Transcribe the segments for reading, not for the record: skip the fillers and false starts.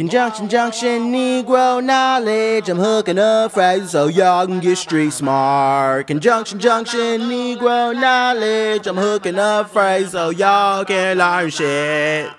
Conjunction, junction, Negro knowledge. I'm hooking up phrases so y'all can get street smart. Conjunction, junction, Negro knowledge. I'm hooking up phrases so y'all can learn shit.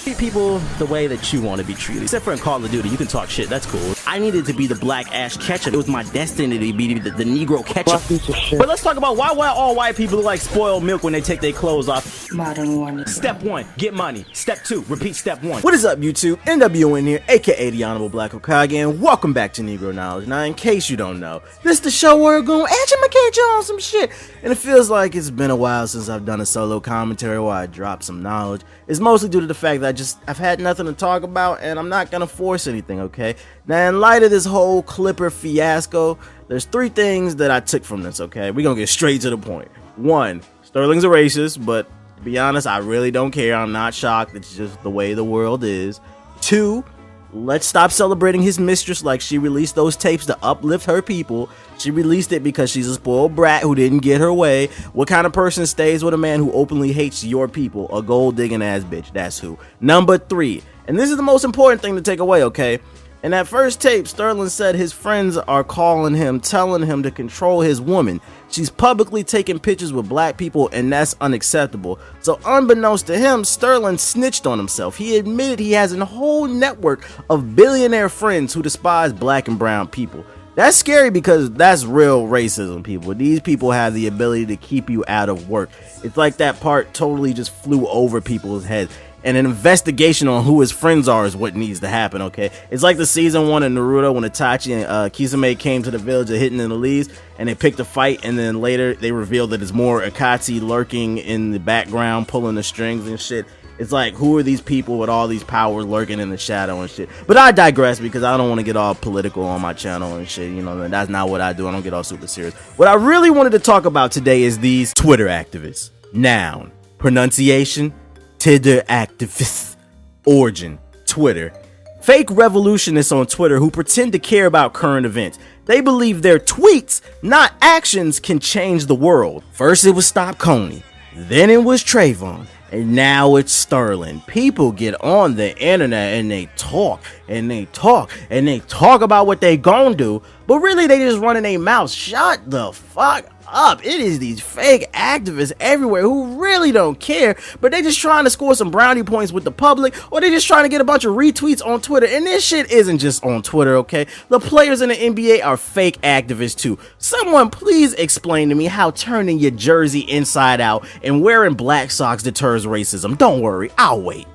Treat people the way that you want to be treated. Except for in Call of Duty, you can talk shit, that's cool. I needed to be the black Ash Ketchum. It was my destiny to be the Negro Ketchum. But let's talk about why all white people look like spoiled milk when they take their clothes off. Modern warning. Step 1, get money. Step 2, repeat step 1. What is up, YouTube? NWN here, aka the Honorable Black Okage, and welcome back to Negro Knowledge. Now, in case you don't know, this is the show where we're going to educate you on some shit. And it feels like it's been a while since I've done a solo commentary where I dropped some knowledge. It's mostly due to the fact that I've had nothing to talk about, and I'm not gonna force anything, okay? Now, in light of this whole Clipper fiasco, there's 3 things that I took from this, okay? We're gonna get straight to the point. 1, Sterling's a racist, but to be honest, I really don't care. I'm not shocked. It's just the way the world is. 2, let's stop celebrating his mistress like she released those tapes to uplift her people. She released it because she's a spoiled brat who didn't get her way. What kind of person stays with a man who openly hates your people? A gold-digging ass bitch. That's who. Number 3, and this is the most important thing to take away, okay? In that first tape, Sterling said his friends are calling him, telling him to control his woman. She's publicly taking pictures with black people, and that's unacceptable. So unbeknownst to him, Sterling snitched on himself. He admitted he has a whole network of billionaire friends who despise black and brown people. That's scary because that's real racism, people. These people have the ability to keep you out of work. It's like that part totally just flew over people's heads. And an investigation on who his friends are is what needs to happen, okay? It's like the season 1 of Naruto when Itachi and Kisame came to the village of Hidden in the Leaves, and they picked a fight, and then later they revealed that it's more Akatsuki lurking in the background, pulling the strings and shit. It's like, who are these people with all these powers lurking in the shadow and shit? But I digress because I don't want to get all political on my channel and shit, you know, that's not what I do. I don't get all super serious. What I really wanted to talk about today is these Twitter activists. Noun, pronunciation, Twitter activists. Origin, Twitter. Fake revolutionists on Twitter who pretend to care about current events. They believe their tweets, not actions, can change the world. First it was Stop Coney, then it was Trayvon, and now it's Sterling. People get on the internet and they talk and they talk and they talk about what they gon' do, but really they just running their mouths. Shut the fuck up. It is these fake activists everywhere who really don't care, but they just trying to score some brownie points with the public, or they just trying to get a bunch of retweets on Twitter. And this shit isn't just on Twitter, okay? The players in the NBA are fake activists too. Someone please explain to me how turning your jersey inside out and wearing black socks deters racism. Don't worry, I'll wait.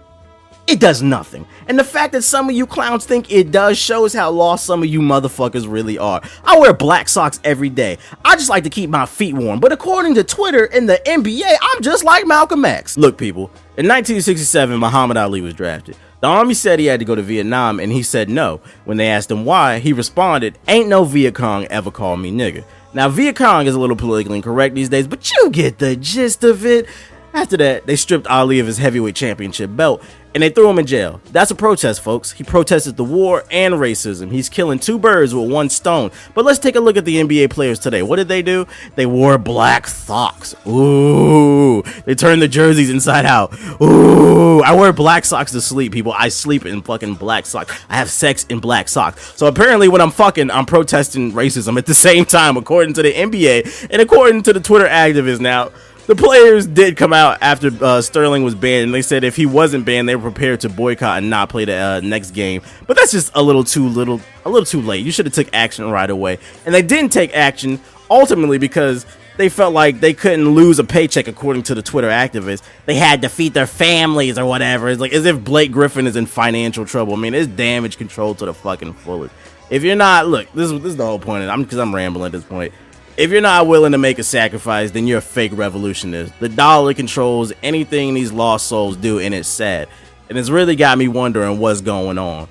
It does nothing. And the fact that some of you clowns think it does shows how lost some of you motherfuckers really are. I wear black socks every day. I just like to keep my feet warm. But according to Twitter and the NBA, I'm just like Malcolm X. Look, people, in 1967, Muhammad Ali was drafted. The army said he had to go to Vietnam, and he said no. When they asked him why, he responded, "Ain't no Viet Cong ever called me nigga." Now, Viet Cong is a little politically incorrect these days, but you get the gist of it. After that, they stripped Ali of his heavyweight championship belt, and they threw him in jail. That's a protest, folks. He protested the war and racism. He's killing 2 birds with 1 stone. But let's take a look at the NBA players today. What did they do? They wore black socks. Ooh. They turned the jerseys inside out. Ooh. I wear black socks to sleep, people. I sleep in fucking black socks. I have sex in black socks. So apparently when I'm fucking, I'm protesting racism at the same time, according to the NBA and according to the Twitter activists. Now, the players did come out after Sterling was banned, and they said if he wasn't banned, they were prepared to boycott and not play the next game. But that's just a little too late. You should have took action right away. And they didn't take action ultimately because they felt like they couldn't lose a paycheck, according to the Twitter activists. They had to feed their families or whatever. It's like as if Blake Griffin is in financial trouble. I mean, it's damage control to the fucking fullest. If you're not, look, this is the whole point. Because I'm rambling at this point. If you're not willing to make a sacrifice, then you're a fake revolutionist. The dollar controls anything these lost souls do, and it's sad. And it's really got me wondering what's going on.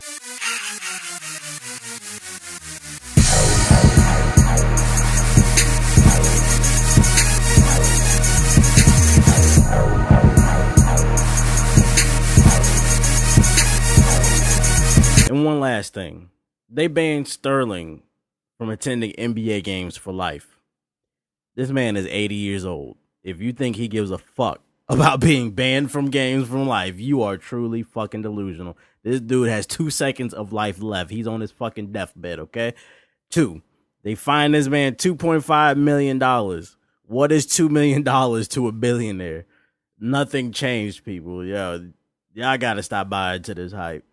And one last thing. They banned Sterling from attending NBA games for life. This man is 80 years old. If you think he gives a fuck about being banned from games from life. You are truly fucking delusional. This dude has 2 seconds of life left. He's on his fucking deathbed, okay? 2, they fined this man $2.5 million. What is $2 million to a billionaire? Nothing changed, people. Yo, y'all gotta stop buying to this hype.